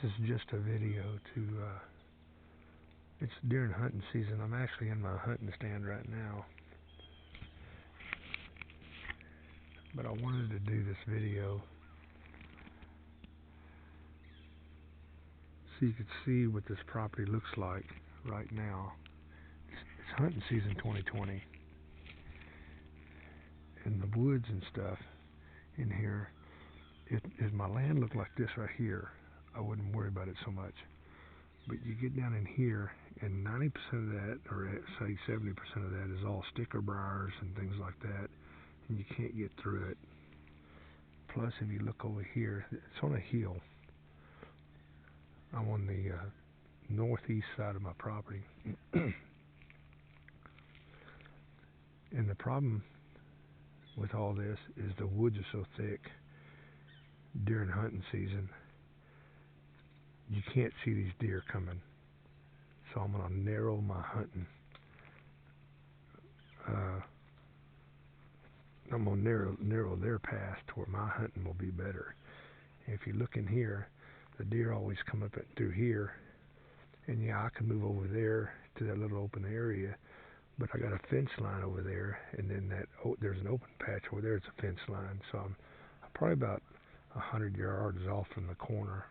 is just a video to, it's during hunting season. I'm actually in my hunting stand right now. But I wanted to do this video so you could see what this property looks like right now. It's hunting season 2020. And the woods and stuff in here, if my land looked like this right here, I wouldn't worry about it so much. But you get down in here, and 90% of that, or say 70% of that, is all sticker briars and things like that, and you can't get through it. Plus, if you look over here, it's on a hill. I'm on the northeast side of my property. And the problem with all this is the woods are so thick during hunting season, you can't see these deer coming. So I'm going to narrow my hunting. I'm going to narrow their path to where my hunting will be better. If you look in here, the deer always come up through here, and yeah, I can move over there to that little open area, but I got a fence line over there, and then there's an open patch over there. It's a fence line, so I'm probably about 100 yards off from the corner.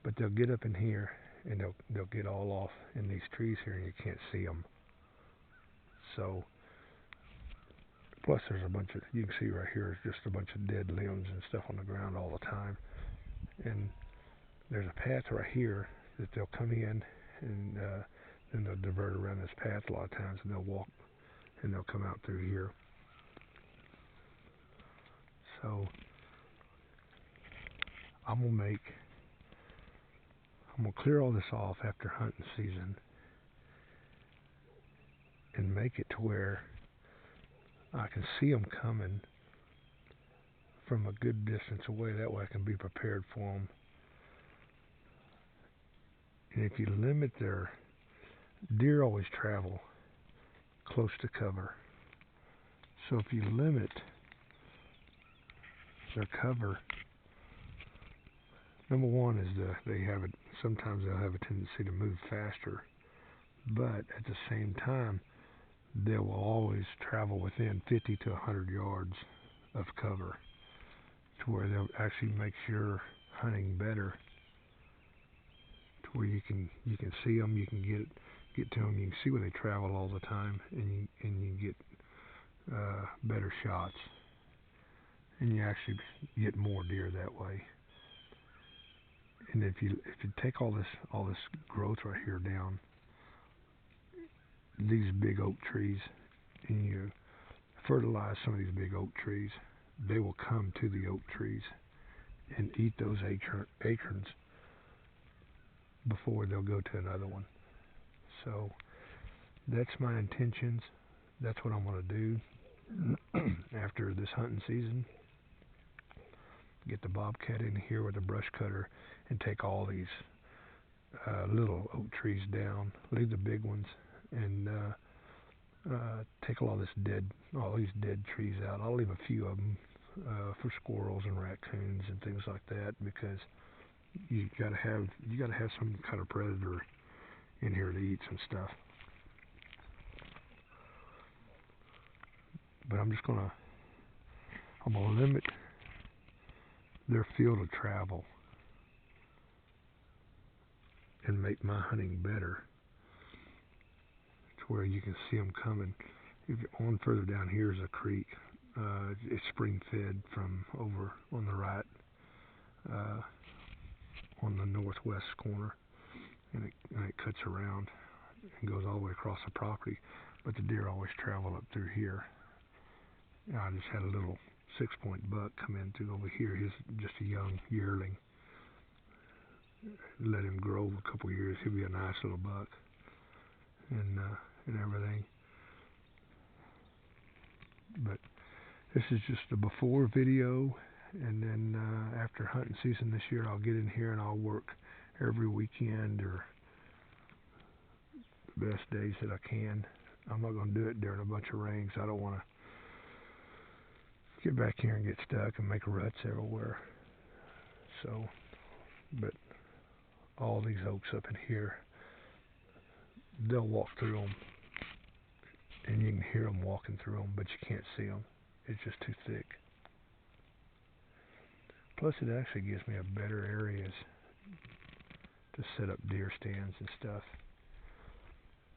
But they'll get up in here, and they'll get all off in these trees here, and you can't see them. So, plus there's a bunch of, you can see right here, is just a bunch of dead limbs and stuff on the ground all the time. And there's a path right here that they'll come in, and then they'll divert around this path a lot of times, and they'll walk, and they'll come out through here. So I'm gonna clear all this off after hunting season and make it to where I can see them coming from a good distance away. That way I can be prepared for them. And if you limit deer always travel close to cover. So if you limit their cover, number one is sometimes they'll have a tendency to move faster, but at the same time, they will always travel within 50 to 100 yards of cover, to where they'll actually make your hunting better, to where you can see them, you can get to them, you can see where they travel all the time, and you get better shots, and you actually get more deer that way. And if you take all this growth right here down, these big oak trees, and you fertilize some of these big oak trees, they will come to the oak trees and eat those acorns before they'll go to another one. So that's my intentions. That's what I'm going to do after this hunting season. Get the bobcat in here with a brush cutter and take all these little oak trees down, leave the big ones, and take all these dead trees out. I'll leave a few of them for squirrels and raccoons and things like that, because you gotta have some kind of predator in here to eat some stuff. But I'm gonna limit their field of travel and make my hunting better, to where you can see them coming. If you're on further down here is a creek. It's spring fed from over on the right, on the northwest corner, and it cuts around and goes all the way across the property. But the deer always travel up through here. I just had a little 6-point buck come in through over here. He's just a young yearling. Let him grow a couple years. He'll be a nice little buck, and everything. But this is just a before video, and then after hunting season this year, I'll get in here and I'll work every weekend or the best days that I can. I'm not going to do it during a bunch of rain, so I don't want to get back here and get stuck and make ruts everywhere. So, but all these oaks up in here, they'll walk through them, and you can hear them walking through them, but you can't see them. It's just too thick. Plus, it actually gives me a better areas to set up deer stands and stuff,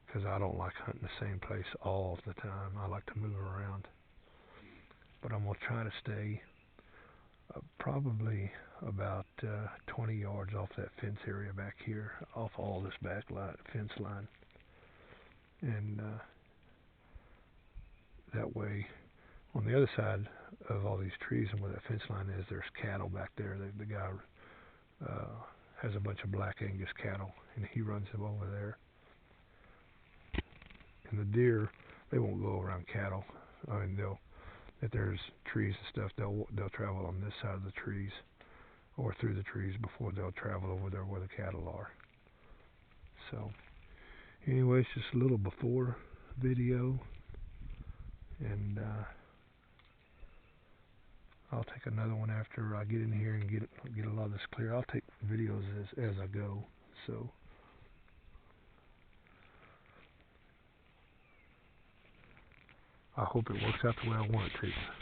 because I don't like hunting the same place all the time. I like to move around. But I'm going to try to stay probably about 20 yards off that fence area back here, off all this back fence line. And that way, on the other side of all these trees and where that fence line is, there's cattle back there. The guy has a bunch of black Angus cattle, and he runs them over there. And the deer, they won't go around cattle. I mean, if there's trees and stuff, they'll travel on this side of the trees or through the trees before they'll travel over there where the cattle are. So, anyways, just a little before video, and I'll take another one after I get in here and get a lot of this clear. I'll take videos as I go. So, I hope it works out the way I want it to.